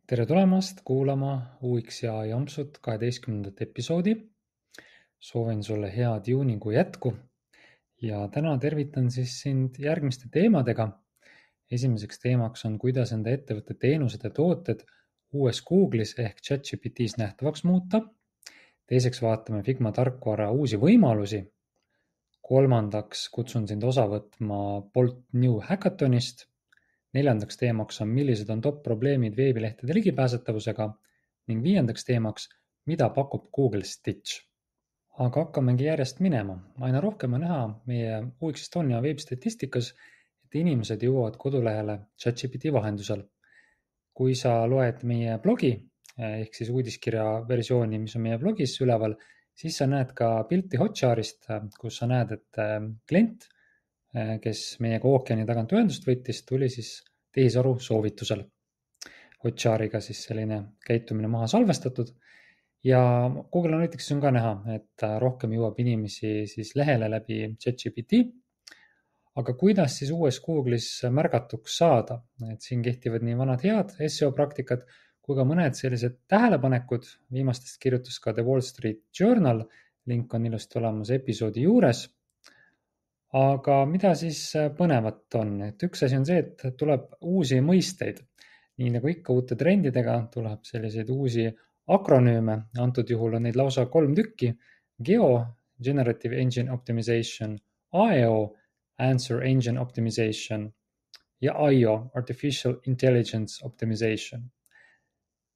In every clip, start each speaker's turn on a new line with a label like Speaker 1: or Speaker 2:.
Speaker 1: Tere tulemast kuulama UX ja Jampsut 12. episoodi. Soovin sulle head juunikuu jätku ja täna tervitan sind järgmiste teemadega. Esimeseks teemaks on, kuidas enda ettevõtte teenused ja tooted uues Google'is ehk ChatGPT's nähtavaks muuta. Teiseks vaatame Figma tarkvara uusi võimalusi. Kolmandaks kutsun sind osa võtma Bolt New Hackathonist. Neljandaks teemaks on, millised on top probleemid veebilehtede ligipääsetavusega ning viiendaks teemaks, mida pakub Google Stitch. Aga hakkamegi järjest minema. Aina rohkem on näha meie UX Estonia veebistatistikas, et inimesed jõuavad kodulehele ChatGPT vahendusel. Kui sa loed meie blogi, ehk siis uudiskirja versiooni, mis on meie blogis üleval, siis sa näed ka pilti Hotjarist, kus sa näed, et klient, kes meiega ookeani tagant ühendust võttis, tuli siis tehisaru soovitusel. Hotjariga siis selline käitumine maha salvestatud ja Google Analytics on ka näha, et rohkem jõuab inimesi siis lehele läbi ChatGPT. Aga kuidas siis uues Google'is märgatuks saada? Et siin kehtivad nii vanad head SEO praktikad kui ka mõned sellised tähelepanekud. Viimastest kirjutas ka The Wall Street Journal, link on ilusti olemas episoodi juures. Aga mida siis põnevat on? Et üks asi on see, et tuleb uusi mõisteid. Nii nagu ikka uute trendidega tuleb selliseid uusi akronüüme. Antud juhul on neid lausa 3 tükki. GEO, Generative Engine Optimization, AEO, Answer Engine Optimization ja IO, Artificial Intelligence Optimization.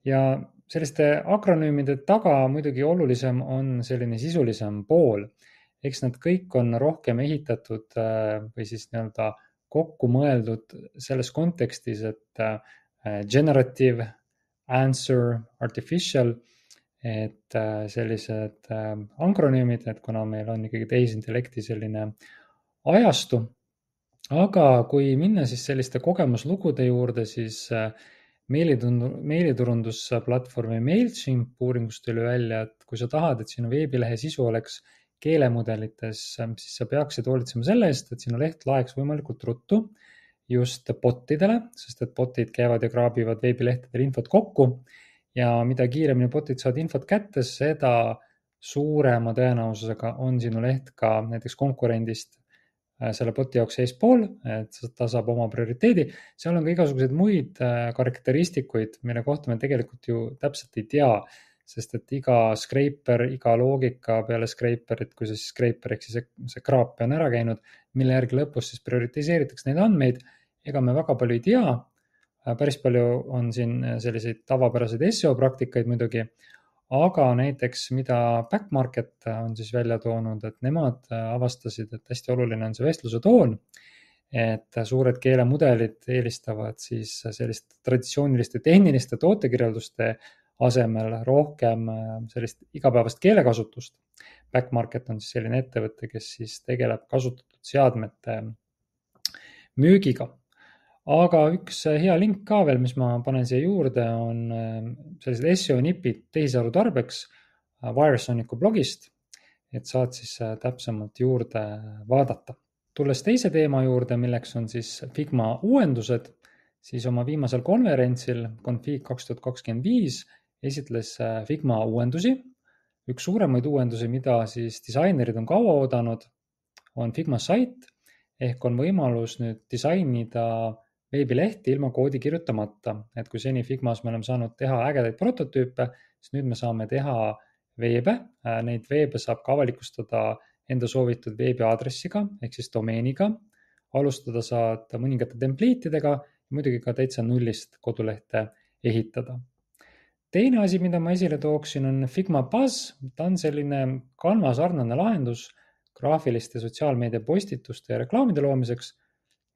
Speaker 1: Ja selliste akronüümide taga muidugi olulisem on selline sisulisem pool. Eks nad kõik on rohkem ehitatud või siis nii-öelda kokku mõeldud selles kontekstis, et generative, answer, artificial, et sellised akronüümid, et kuna meil on ikkagi tehisintellekti selline ajastu. Aga kui minna siis selliste kogemuslugude juurde, siis meiliturundusplatvormi MailChimp uuringust tuli välja, et kui sa tahad, et sinu veebilehe sisu oleks keelemudelites, siis sa peaksid hoolitsema selle eest, et sinu leht laeks võimalikult ruttu just botidele, sest et botid käivad ja kraabivad veebilehtedel infot kokku ja mida kiiremini botid saavad infot kätte, seda suurema tõenäosusega on sinu leht ka näiteks konkurendist selle boti jaoks eespool, et ta saab oma prioriteedi. Seal on ka igasuguseid muid karakteristikuid, mille kohta me tegelikult ju täpselt ei tea, sest et iga scraper, iga loogika peale scraperit, kui see scraper ehk siis see kraap on ära käinud, mille järgi lõpus siis prioritiseeritakse neid andmeid, ega me väga palju ei tea. Päris palju on siin selliseid tavapäraseid SEO praktikaid muidugi, aga näiteks mida Backmarket on siis välja toonud, et nemad avastasid, et hästi oluline on see vestluse toon, et suured keelemudelid eelistavad siis sellist traditsiooniliste tehniliste tootekirjelduste asemel rohkem sellist igapäevast keelekasutust. Backmarket on siis selline ettevõte, kes siis tegeleb kasutatud seadmete müügiga. Aga üks hea link ka veel, mis ma panen siia juurde, on sellised SEO nipid tehisaru tarbeks Wiresonicu blogist, et saad siis täpsemalt juurde vaadata. Tulles teise teema juurde, milleks on siis Figma uuendused, siis oma viimasel konverentsil Config 2025 esitles Figma uuendusi. Üks suuremaid uuendusi, mida siis disainerid on kaua oodanud, on Figma site, ehk on võimalus nüüd disainida veebilehti ilma koodi kirjutamata, et kui seni Figmas me oleme saanud teha ägedaid prototüüpe, siis nüüd me saame teha veebe. Neid veebe saab ka avalikustada enda soovitud veebiaadressiga, ehk siis domeeniga. Alustada saad mõningate template'idega ja muidugi ka täitsa nullist kodulehte ehitada. Teine asi, mida ma esile tooksin, on Figma Buzz. Ta on selline Canva sarnane lahendus graafiliste sotsiaalmeedia postituste ja reklaamide loomiseks.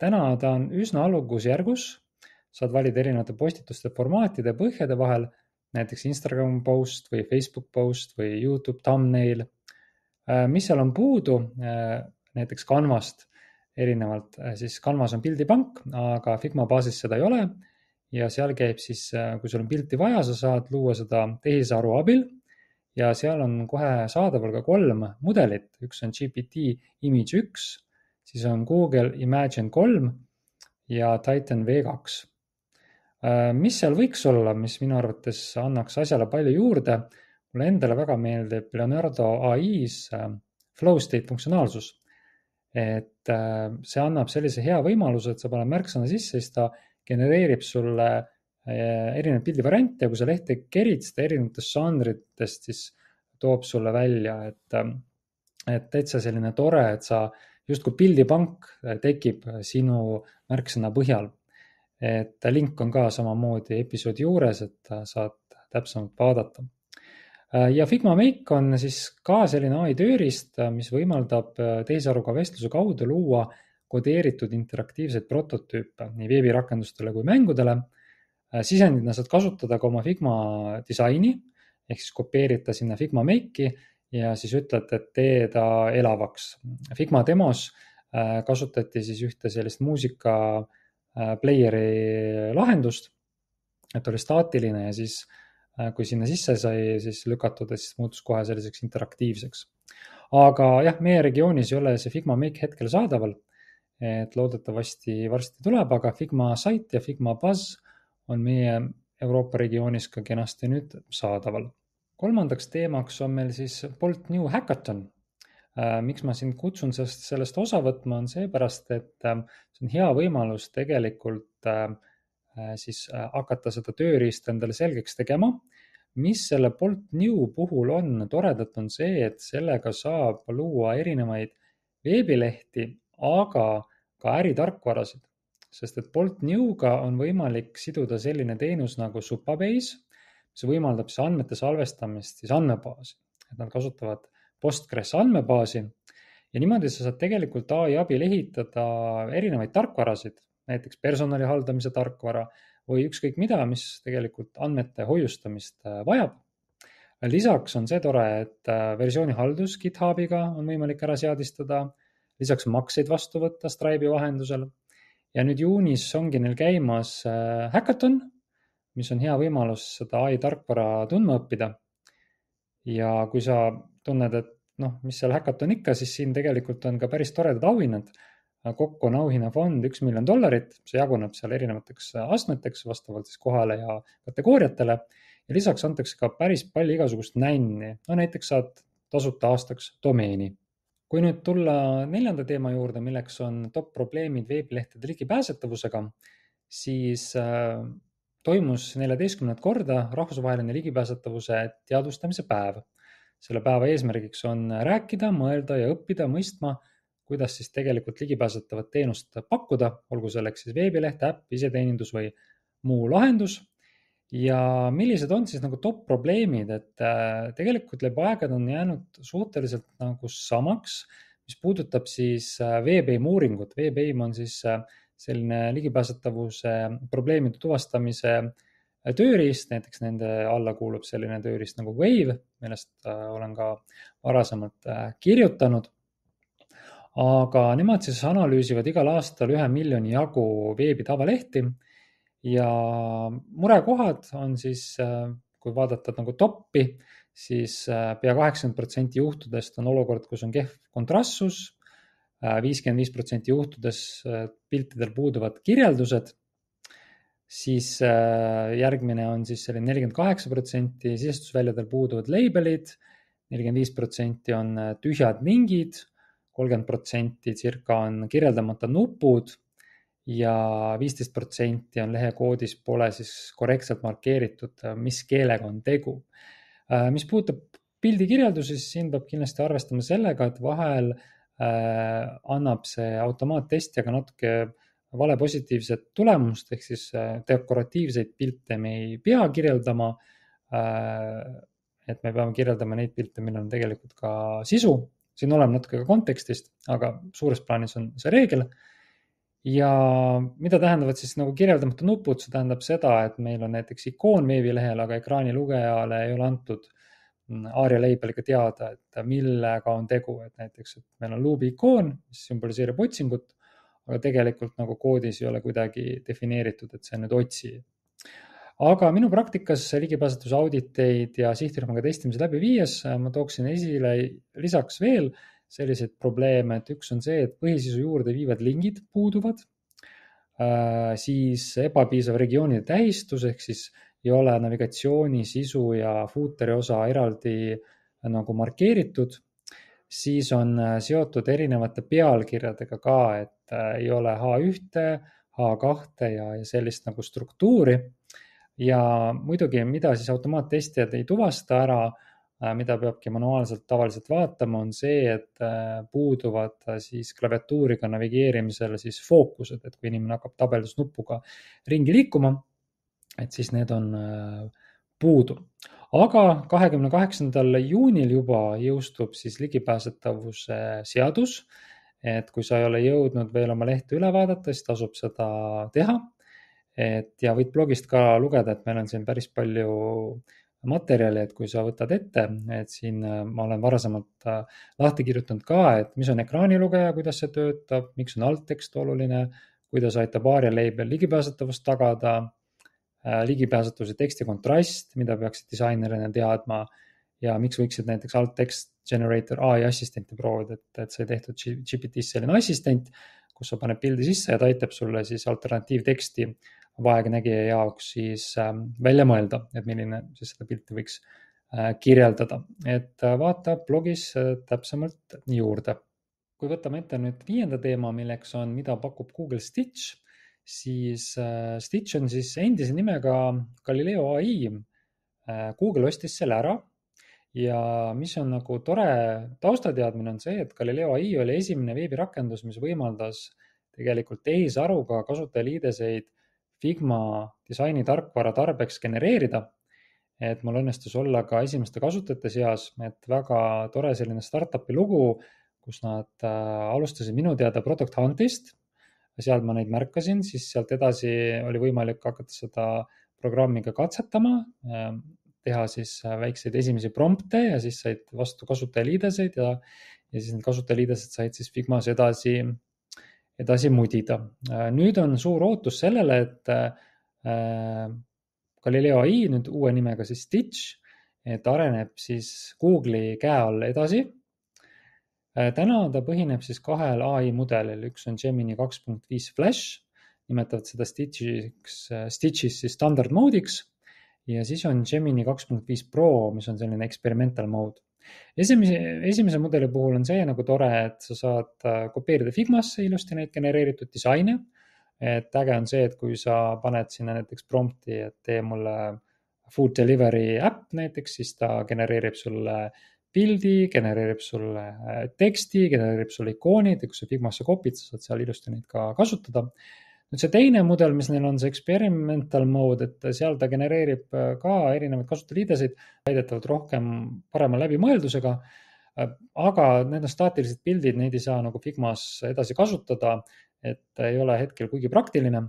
Speaker 1: Täna ta on üsna algusjärgus, saad valida erinevate postituste formaatide ja põhjade vahel, näiteks Instagram post või Facebook post või YouTube thumbnail. Mis seal on puudu, näiteks Canvast erinevalt, siis Canvas on pildipank, aga Figma baasis seda ei ole ja seal käib siis, kui sul on pilti vaja, sa saad luua seda tehisaru abil ja seal on kohe saadaval ka 3 mudelit, üks on GPT Image 1, siis on Google Imagen 3 ja Titan V2. Mis seal võiks olla, mis minu arvates annaks asjale palju juurde? Mulle endale väga meeldib Leonardo AI-s flow state funktsionaalsus. Et see annab sellise hea võimaluse, et sa paned märksõna sisse, siis ta genereerib sulle erinevaid pildivariante ja kui sa lehte kerid seda erinevatest žanritest, siis toob sulle välja, et täitsa selline tore, et sa justkui pildipank tekib sinu märksõna põhjal. Et link on ka samamoodi episoodi juures, et saad täpsemalt vaadata. Ja Figma Make on siis ka selline AI tööriist, mis võimaldab tehisaruga vestluse kaudu luua kodeeritud interaktiivseid prototüüpe nii veebirakendustele kui mängudele. Sisendina saad kasutada ka oma Figma disaini, ehk siis kopeerid ta sinna Figma Make'i ja siis ütled, et tee ta elavaks. Figma demos kasutati siis ühte sellist muusika playeri lahendust, et oli staatiline ja siis kui sinna sisse sai siis lükatud, siis muutus kohe selliseks interaktiivseks. Aga jah, meie regioonis ei ole see Figma Make hetkel saadaval, et loodetavasti varsti tuleb, aga Figma Site ja Figma Buzz on meie Euroopa regioonis ka kenasti nüüd saadaval. Kolmandaks teemaks on meil siis Bolt New Hackathon. Miks ma sind kutsun sellest osa võtma, on seepärast, et see on hea võimalus tegelikult siis hakata seda tööriista endale selgeks tegema. Mis selle Bolt New puhul on toredat, on see, et sellega saab luua erinevaid veebilehti, aga ka äritarkvarasid. Sest et Bolt Newga on võimalik siduda selline teenus nagu Supabase, mis võimaldab siis andmete salvestamist siis andmebaasi. Et nad kasutavad Postgres andmebaasi ja niimoodi sa saad tegelikult AI abil ehitada erinevaid tarkvarasid, näiteks personali haldamise tarkvara või ükskõik mida, mis tegelikult andmete hoiustamist vajab. Lisaks on see tore, et versioonihaldus GitHubiga on võimalik ära seadistada, lisaks makseid vastu võtta Stripe'i vahendusel ja nüüd juunis ongi neil käimas hackathon, mis on hea võimalus seda AI tarkvara tundma õppida. Ja kui sa tunned, et mis seal hackathon ikka, siis siin tegelikult on ka päris toredad auhinnad. Kokku on auhinnafond $1 miljon, see jaguneb seal erinevateks astmeteks vastavalt siis kohale ja kategooriatele ja lisaks antakse ka päris palju igasugust nänni. Näiteks saad tasuta aastaks domeeni. Kui nüüd tulla 4. teema juurde, milleks on top probleemid veebilehtede ligipääsetavusega, siis toimus 14. korda rahvusvaheline ligipääsetavuse teadvustamise päev. Selle päeva eesmärgiks on rääkida, mõelda ja õppida mõistma, kuidas siis tegelikult ligipääsetavat teenust pakkuda, olgu selleks siis veebileht, äpp, iseteenindus või muu lahendus. Ja millised on siis nagu top probleemid, et tegelikult läbi aegade on jäänud suhteliselt nagu samaks, mis puudutab siis WebAIM uuringut. WebAIM on siis selline ligipääsetavuse probleemide tuvastamise tööriist, näiteks nende alla kuulub selline tööriist nagu Wave, millest olen ka varasemalt kirjutanud. Aga nemad siis analüüsivad igal aastal 1 miljoni jagu veebi tavalehti ja murekohad on siis, kui vaadata nagu toppi, siis pea 80% juhtudest on olukord, kus on kehv kontrastsus, 55% juhtudes piltidel puuduvad kirjeldused, siis järgmine on siis selline 48% sisestusväljadel puuduvad labelid, 45% on tühjad lingid, 30% circa on kirjeldamata nupud ja 15% on lehekoodis pole siis korrektselt markeeritud, mis keelega on tegu. Mis puudutab pildikirjeldusi, siis siin peab kindlasti arvestama sellega, et vahel annab see automaattesti aga natuke vale positiivset tulemust, ehk siis dekoratiivseid pilte me ei pea kirjeldama, et me peame kirjeldama neid pilte, millel on tegelikult ka sisu. Siin oleme natuke ka kontekstist, aga suures plaanis on see reegel. Ja mida tähendavad siis nagu kirjeldamata nupud, see tähendab seda, et meil on näiteks ikoon veebilehel, aga ekraani lugejale ei ole antud ARIA labeliga teada, et millega on tegu, et näiteks et meil on luubi ikoon, mis sümboliseerib otsingut, aga tegelikult nagu koodis ei ole kuidagi defineeritud, et see on nüüd otsi. Aga minu praktikas ligipääsetavuse auditeid ja sihtrühmaga testimise läbi viies ma tooksin esile lisaks veel selliseid probleeme, et üks on see, et põhisisu juurde viivad lingid puuduvad. siis ebapiisav regioonide tähistus, ehk siis ei ole navigatsiooni sisu ja footeri osa eraldi nagu markeeritud, siis on seotud erinevate pealkirjadega ka, et ei ole H1, H2 ja sellist nagu struktuuri. Ja muidugi, mida siis automaattestijad ei tuvasta ära, mida peabki manuaalselt tavaliselt vaatama, on see, et puuduvad siis klaviatuuriga navigeerimisel siis fookused, et kui inimene hakkab tabeldusnupuga ringi liikuma, et siis need on puudu. Aga 28. juunil juba jõustub siis ligipääsetavuse seadus, et kui sa ei ole jõudnud veel oma lehte üle vaadata, siis tasub seda teha. Ja võid blogist ka lugeda, et meil on siin päris palju materjali, et kui sa võtad ette, et siin ma olen varasemalt lahti kirjutanud ka, et mis on ekraanilugeja, kuidas see töötab, miks on alttekst oluline, kuidas aitab ARIA label ligipääsetavust tagada, ligipääsetavuse teksti kontrast, mida peaksid disainerina teadma ja miks võiksid näiteks alt-text generator AI assistenti proovida, et see tehtud GPT-s selline assistent, kus sa paned pildi sisse ja ta aitab sulle siis alternatiivteksti vaegnägija jaoks siis välja mõelda, et milline siis seda pilti võiks kirjeldada. Et vaata blogis täpsemalt juurde. Kui võtame ette nüüd 5. teema, milleks on, mida pakub Google Stitch, siis Stitch on siis endise nimega Galileo AI. Google ostis selle ära ja mis on nagu tore taustateadmine on see, et Galileo AI oli esimene veebirakendus, mis võimaldas tegelikult tehisaruga kasutajaliideseid Figma disaini tarkvara tarbeks genereerida. Et mul õnnestus olla ka esimeste kasutajate seas, et väga tore selline startupi lugu, kus nad alustasid minu teada Product Huntist. Sealt ma neid märkasin, siis sealt edasi oli võimalik hakata seda programmi ka katsetama, teha siis väikseid esimesi prompte ja siis said vastu kasutajaliideseid ja siis need kasutajaliidesed said siis Figmas edasi mudida. Nüüd on suur ootus sellele, et Galileo AI, nüüd uue nimega siis Stitch, et areneb siis Google'i käe all edasi. Täna ta põhineb siis 2 AI mudelil, üks on Gemini 2.5 Flash, nimetavad seda Stitchis siis standard mode'iks ja siis on Gemini 2.5 Pro, mis on selline experimental mode. Esimese mudeli puhul on see nagu tore, et sa saad kopeerida Figmasse ilusti neid genereeritud disaine. Et äge on see, et kui sa paned sinna näiteks prompti, et tee mulle food delivery äpp näiteks, siis ta genereerib sulle pildi, genereerib sulle teksti, genereerib sulle ikoonid ja kui sa Figmasse kopid, sa saad seal ilusti neid ka kasutada. Nüüd see teine mudel, mis neil on see experimental mode, et seal ta genereerib ka erinevaid kasutajaliideseid, väidetavalt rohkem parema läbimõeldusega, aga need on staatilised pildid, neid ei saa nagu Figmas edasi kasutada, et ei ole hetkel kuigi praktiline.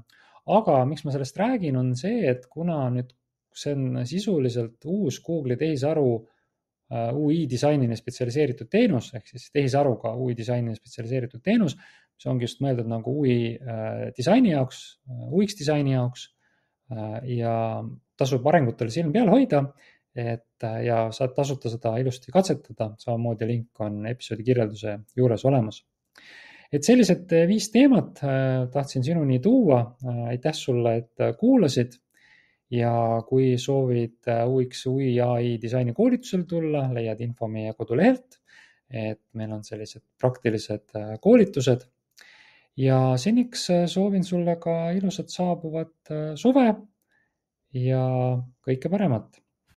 Speaker 1: Aga miks ma sellest räägin, on see, et kuna nüüd see on sisuliselt uus Google'i tehisaru UI disainini spetsialiseeritud teenus, ehk siis tehisaruga UI disainini spetsialiseeritud teenus, mis ongi just mõeldud nagu UI disaini jaoks, UX disaini jaoks ja tasub arengutel silm peal hoida, ja saad tasuta seda ilusti katsetada, samamoodi link on episoodi kirjelduse juures olemas. Et sellised 5 teemat tahtsin sinuni tuua, aitäh sulle, et kuulasid. Ja kui soovid UX UI AI disaini koolitusel tulla, leiad info meie kodulehelt, et meil on sellised praktilised koolitused. Ja seniks soovin sulle ka ilusat saabuvat suve ja kõike paremat!